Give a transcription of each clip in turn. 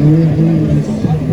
Prez.Akufo-Addo.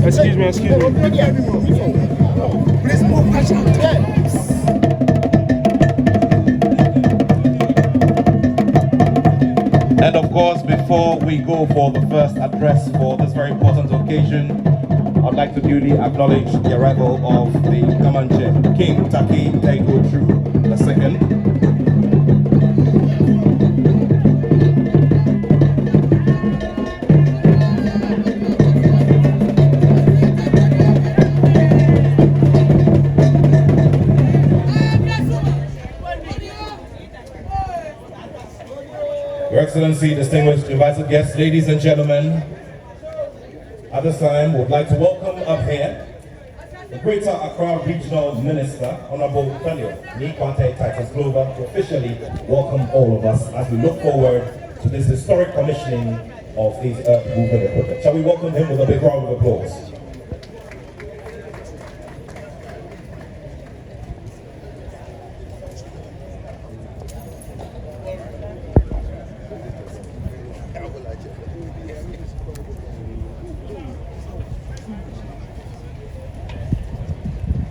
Excuse me. Please move. And of course, before we go for the first address for this very important occasion, I'd like to duly acknowledge the arrival of the Comanche King Taki Taiko II. Your Excellency, distinguished invited guests, ladies and gentlemen, at this time, would like to welcome up here the Greater Accra Regional Minister, Honorable Felio Nikwate Titus Glover, to officially welcome all of us as we look forward to this historic commissioning of these earth moving equipment. Shall we welcome him with a big round of applause?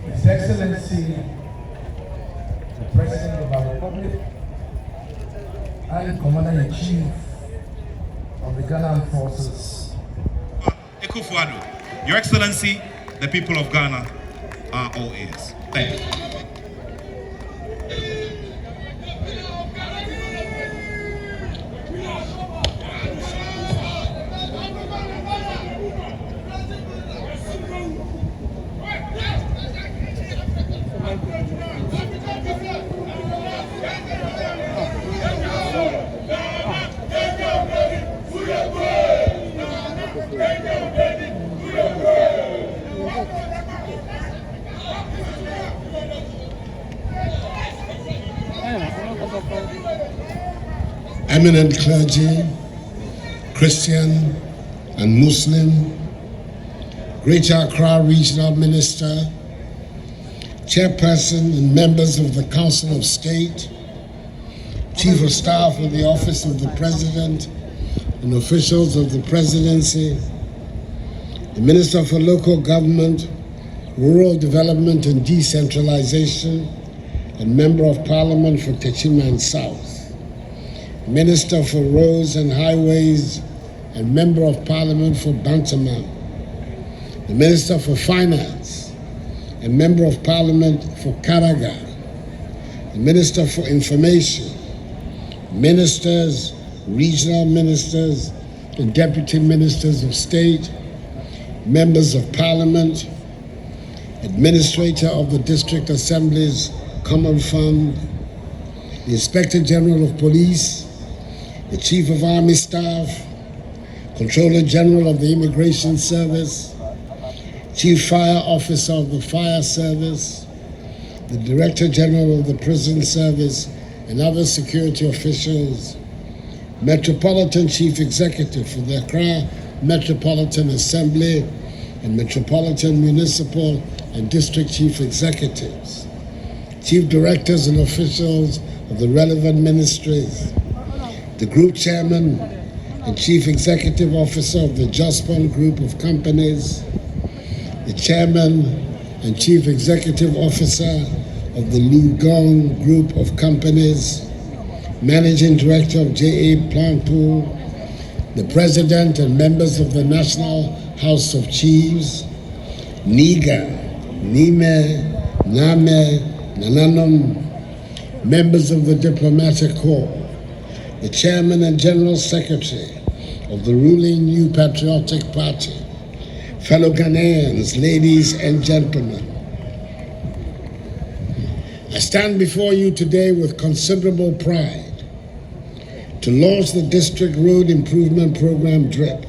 His Excellency, the President of our Republic and Commander-in-Chief of the Ghana Armed Forces. Akufo-Addo, Your Excellency, the people of Ghana are all ears. Thank you. Eminent clergy, Christian and Muslim, Greater Accra Regional Minister, Chairperson and members of the Council of State, Chief of Staff of the Office of the President and officials of the Presidency, the Minister for Local Government, Rural Development and Decentralization, and Member of Parliament for Techiman South, Minister for Roads and Highways and Member of Parliament for Bantaman, the Minister for Finance and Member of Parliament for Karaga, the Minister for Information, Ministers, Regional Ministers and Deputy Ministers of State, Members of Parliament, Administrator of the District Assembly's Common Fund, the Inspector General of Police, the Chief of Army Staff, Controller General of the Immigration Service, Chief Fire Officer of the Fire Service, the Director General of the Prison Service, and other security officials, Metropolitan Chief Executive for the Accra Metropolitan Assembly, and Metropolitan Municipal and District Chief Executives, Chief Directors and officials of the relevant ministries, the Group Chairman and Chief Executive Officer of the Jospon Group of Companies, the Chairman and Chief Executive Officer of the Lugong Group of Companies, Managing Director of J.A. Plant Pool, the President and members of the National House of Chiefs, Niga, Nime, Name, Nananom, members of the Diplomatic Corps, the Chairman and General Secretary of the ruling New Patriotic Party, fellow Ghanaians, ladies and gentlemen. I stand before you today with considerable pride to launch the District Road Improvement Program DRIP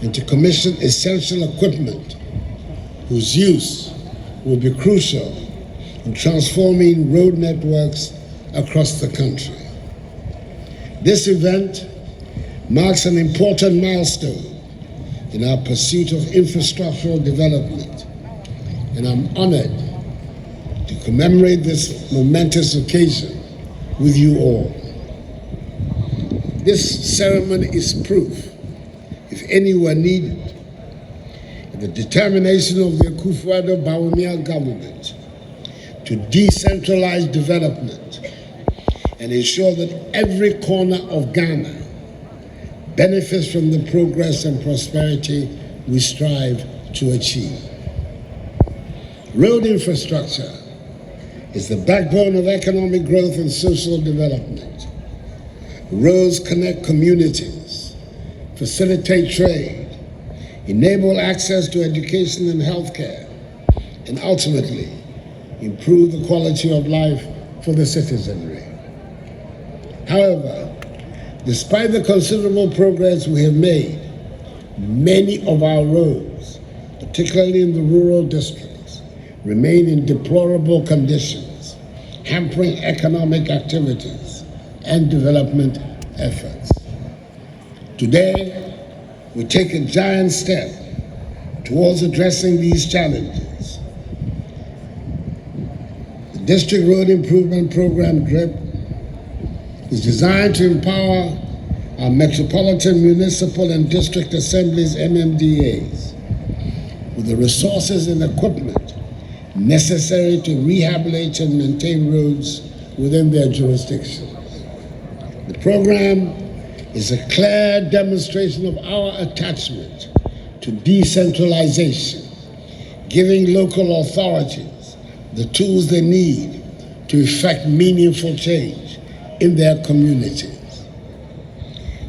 and to commission essential equipment whose use will be crucial in transforming road networks across the country. This event marks an important milestone in our pursuit of infrastructural development, and I'm honored to commemorate this momentous occasion with you all. This ceremony is proof, if any were needed, of the determination of the Akufo-Addo Bawumia government to decentralize development and ensure that every corner of Ghana benefits from the progress and prosperity we strive to achieve. Road infrastructure is the backbone of economic growth and social development. Roads connect communities, facilitate trade, enable access to education and healthcare, and ultimately improve the quality of life for the citizenry. However, despite the considerable progress we have made, many of our roads particularly in the rural districts, remain in deplorable conditions, hampering economic activities and development efforts. Today, we take a giant step towards addressing these challenges. The District Road Improvement Program, DRIP, is designed to empower our Metropolitan Municipal and District Assemblies, MMDAs, with the resources and equipment necessary to rehabilitate and maintain roads within their jurisdictions. The program is a clear demonstration of our attachment to decentralization, giving local authorities the tools they need to effect meaningful change in their communities.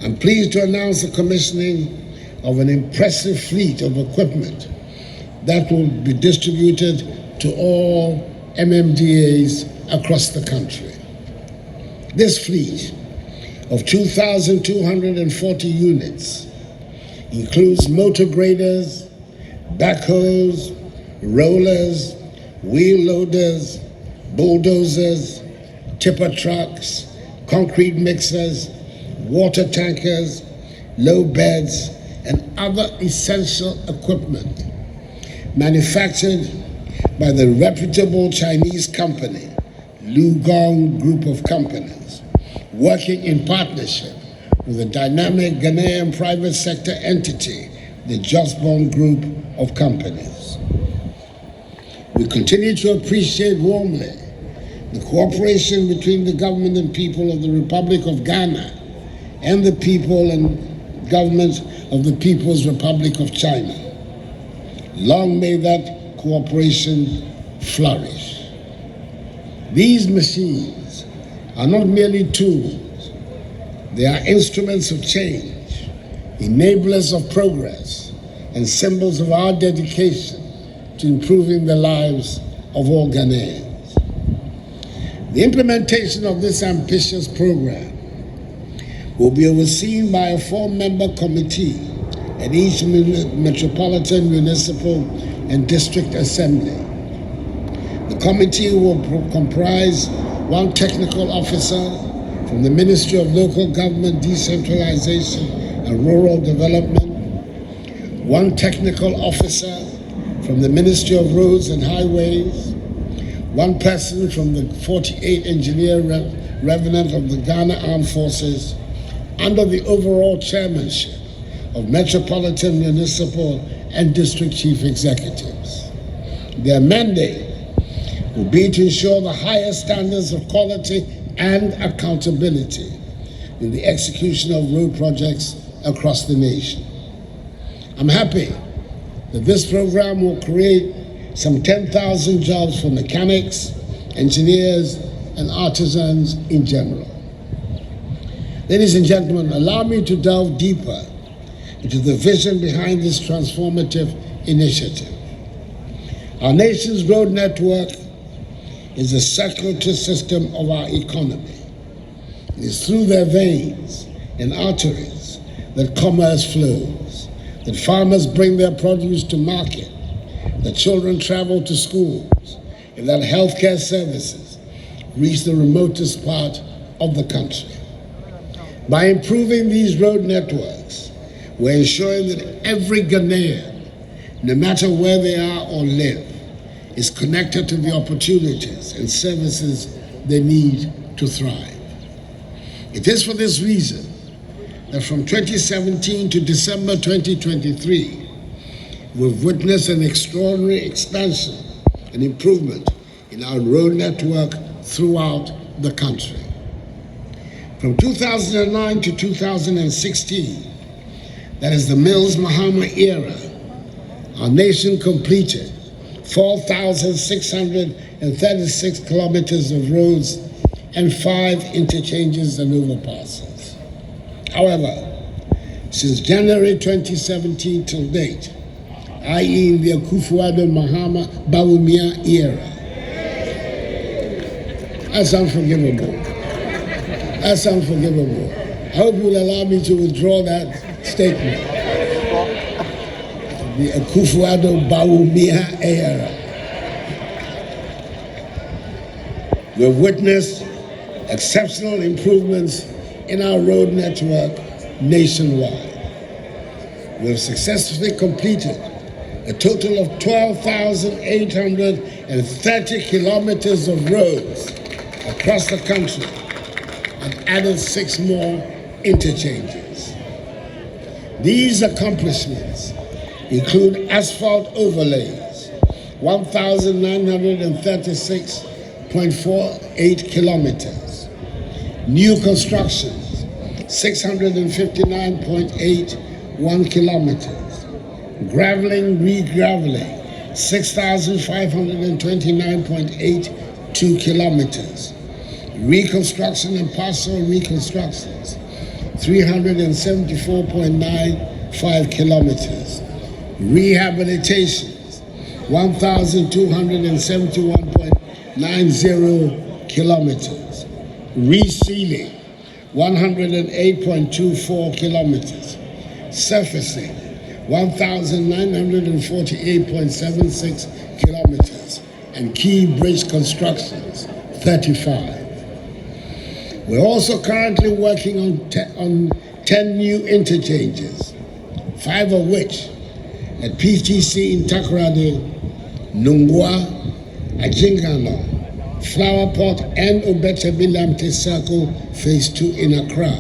I'm pleased to announce the commissioning of an impressive fleet of equipment that will be distributed to all MMDAs across the country. This fleet of 2,240 units includes motor graders, backhoes, rollers, wheel loaders, bulldozers, tipper trucks, concrete mixers, water tankers, low beds, and other essential equipment manufactured by the reputable Chinese company, Lugong Group of Companies, working in partnership with a dynamic Ghanaian private sector entity, the Josbon Group of Companies. We continue to appreciate warmly the cooperation between the government and people of the Republic of Ghana and the people and government of the People's Republic of China. Long may that cooperation flourish. These machines are not merely tools, they are instruments of change, enablers of progress, and symbols of our dedication to improving the lives of all Ghanaians. The implementation of this ambitious program will be overseen by a 4-member committee at each Metropolitan Municipal and District Assembly. The committee will comprise one technical officer from the Ministry of Local Government, Decentralization and Rural Development, one technical officer from the Ministry of Roads and Highways, one person from the 48 Engineer Revenant of the Ghana Armed Forces, under the overall chairmanship of Metropolitan, Municipal, and District Chief Executives. Their mandate will be to ensure the highest standards of quality and accountability in the execution of road projects across the nation. I'm happy that this program will create some 10,000 jobs for mechanics, engineers, and artisans in general. Ladies and gentlemen, allow me to delve deeper into the vision behind this transformative initiative. Our nation's road network is the circulatory system of our economy. It is through their veins and arteries that commerce flows, that farmers bring their produce to market, that children travel to schools, and that healthcare services reach the remotest part of the country. By improving these road networks, we're ensuring that every Ghanaian, no matter where they are or live, is connected to the opportunities and services they need to thrive. It is for this reason that from 2017 to December 2023, we've witnessed an extraordinary expansion and improvement in our road network throughout the country. From 2009 to 2016, that is the Mills Mahama era, our nation completed 4,636 kilometers of roads and 5 interchanges and overpasses. However, since January 2017 till date, i.e. in the Akufo-Addo Mahama Bawumia era, that's unforgivable. That's unforgivable. I hope you will allow me to withdraw that statement. the Akufo-Addo Bawumia era. We've witnessed exceptional improvements in our road network nationwide. We've successfully completed a total of 12,830 kilometers of roads across the country and added 6 more interchanges. These accomplishments include asphalt overlays, 1,936.48 kilometers, new constructions, 659.81 kilometers, graveling, re-graveling, 6,529.82 kilometers, reconstruction and partial reconstructions, 374.95 kilometers, rehabilitations, 1,271.90 kilometers, resealing, 108.24 kilometers, surfacing, 1,948.76 kilometers, and key bridge constructions, 35. We're also currently working on 10 new interchanges, 5 of which at PTC in Takoradi, Nungwa, Ajingano, Flowerpot, and Obetabilamte Circle Phase 2 in Accra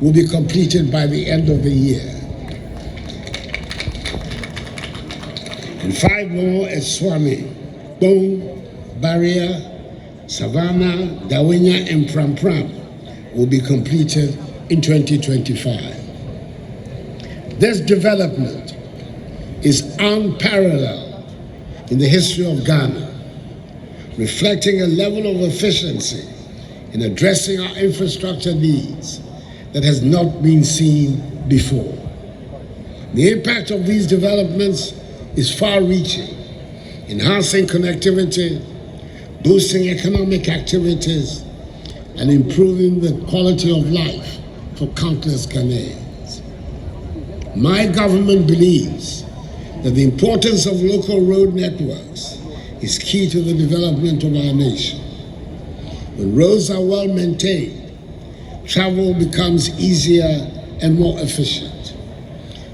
will be completed by the end of the year. And 5 more at Swami, Bone, Barrier, Savannah, Dawinya, and Pram Pram will be completed in 2025. This development is unparalleled in the history of Ghana, reflecting a level of efficiency in addressing our infrastructure needs that has not been seen before. The impact of these developments is far-reaching, enhancing connectivity, boosting economic activities, and improving the quality of life for countless Ghanaians. My government believes that the importance of local road networks is key to the development of our nation. When roads are well maintained, travel becomes easier and more efficient.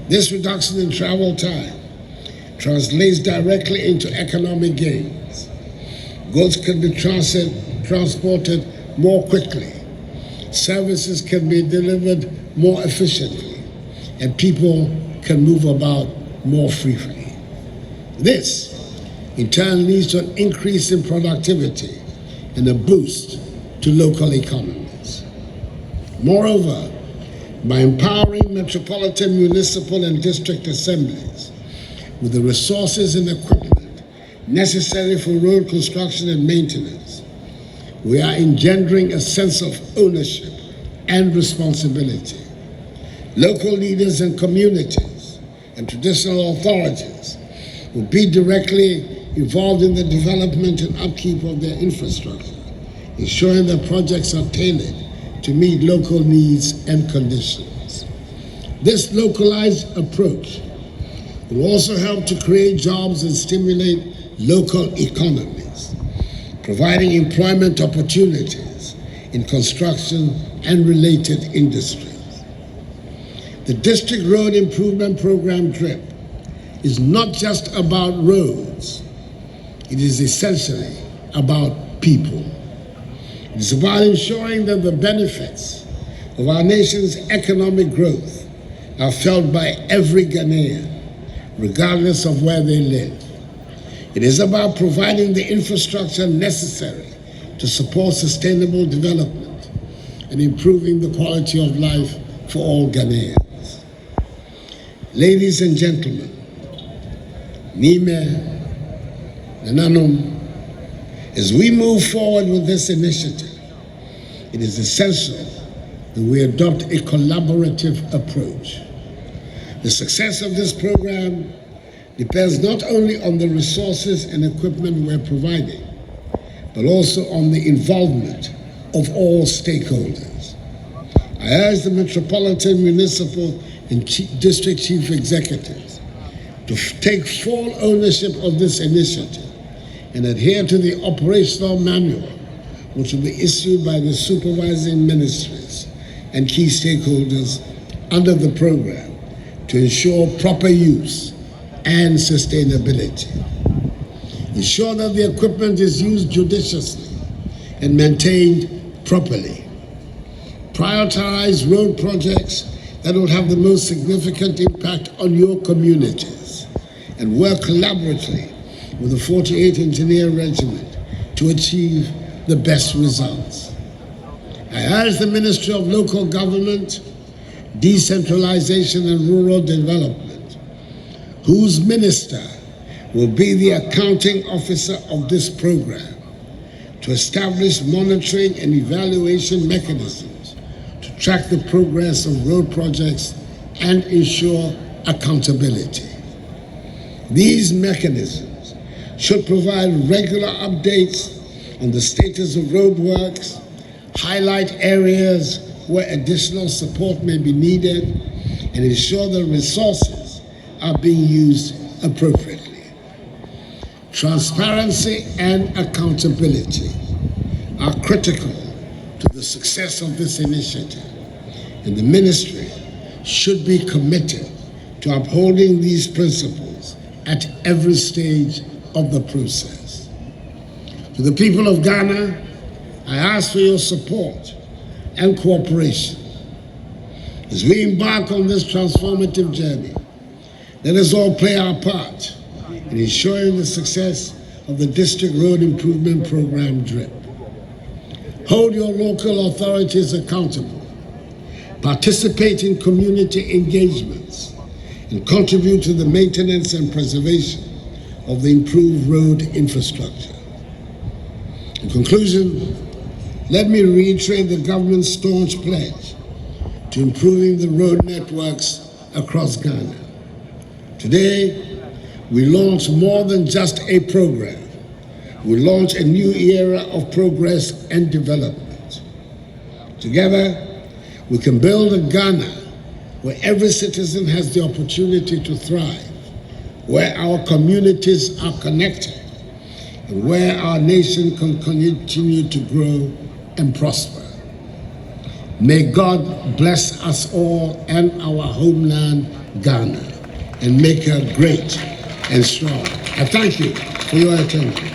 This reduction in travel time translates directly into economic gains. Goods can be transported more quickly, services can be delivered more efficiently, and people can move about more freely. This, in turn, leads to an increase in productivity and a boost to local economies. Moreover, by empowering metropolitan, municipal, and district assemblies with the resources and equipment necessary for road construction and maintenance, we are engendering a sense of ownership and responsibility. Local leaders and communities and traditional authorities will be directly involved in the development and upkeep of their infrastructure, ensuring that projects are tailored to meet local needs and conditions. This localized approach will also help to create jobs and stimulate local economies, providing employment opportunities in construction and related industries. The District Road Improvement Program DRIP is not just about roads, it is essentially about people. It is about ensuring that the benefits of our nation's economic growth are felt by every Ghanaian, regardless of where they live. It is about providing the infrastructure necessary to support sustainable development and improving the quality of life for all Ghanaians. Ladies and gentlemen, Nime, Nananum, as we move forward with this initiative, it is essential that we adopt a collaborative approach. The success of this program depends not only on the resources and equipment we're providing, but also on the involvement of all stakeholders. I urge the Metropolitan, Municipal, and District Chief Executives to take full ownership of this initiative and adhere to the operational manual, which will be issued by the supervising ministries and key stakeholders under the program to ensure proper use and sustainability. Ensure that the equipment is used judiciously and maintained properly. Prioritize road projects that will have the most significant impact on your communities and work collaboratively with the 48 Engineer Regiment to achieve the best results. I urge the Ministry of Local Government, Decentralization and Rural Development, whose minister will be the accounting officer of this program, to establish monitoring and evaluation mechanisms to track the progress of road projects and ensure accountability. These mechanisms should provide regular updates on the status of road works, highlight areas where additional support may be needed, and ensure that resources are being used appropriately. Transparency and accountability are critical to the success of this initiative, and the ministry should be committed to upholding these principles at every stage of the process. To the people of Ghana, I ask for your support and cooperation as we embark on this transformative journey. Let us all play our part in ensuring the success of the District Road Improvement Program DRIP. Hold your local authorities accountable, participate in community engagements, and contribute to the maintenance and preservation of the improved road infrastructure. In conclusion, let me reiterate the government's staunch pledge to improving the road networks across Ghana. Today, we launch more than just a program. We launch a new era of progress and development. Together, we can build a Ghana where every citizen has the opportunity to thrive, where our communities are connected, and where our nation can continue to grow and prosper. May God bless us all and our homeland, Ghana, and make her great and strong. I thank you for your attention.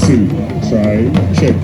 Two, try, check.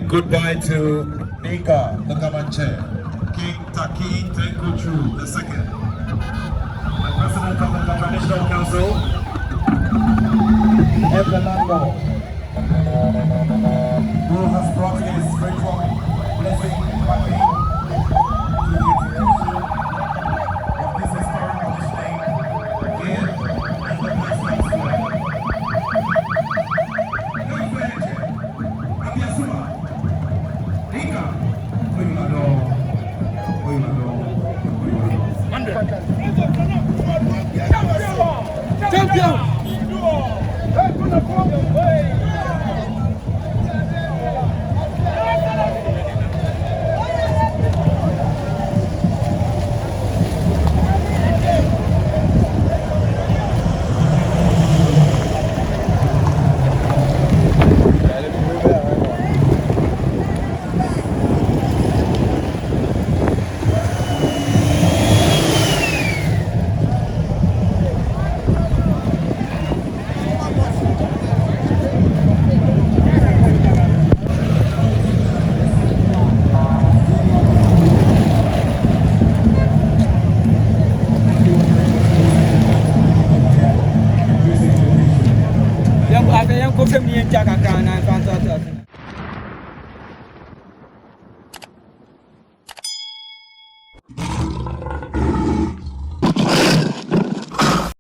goodbye to Nika, the Comanche, King Taki Tenkochu II, the President of the Traditional Council, and the landlord, who has brought his spiritual blessing and backing to the execution of this historic commissioning here in the National Square.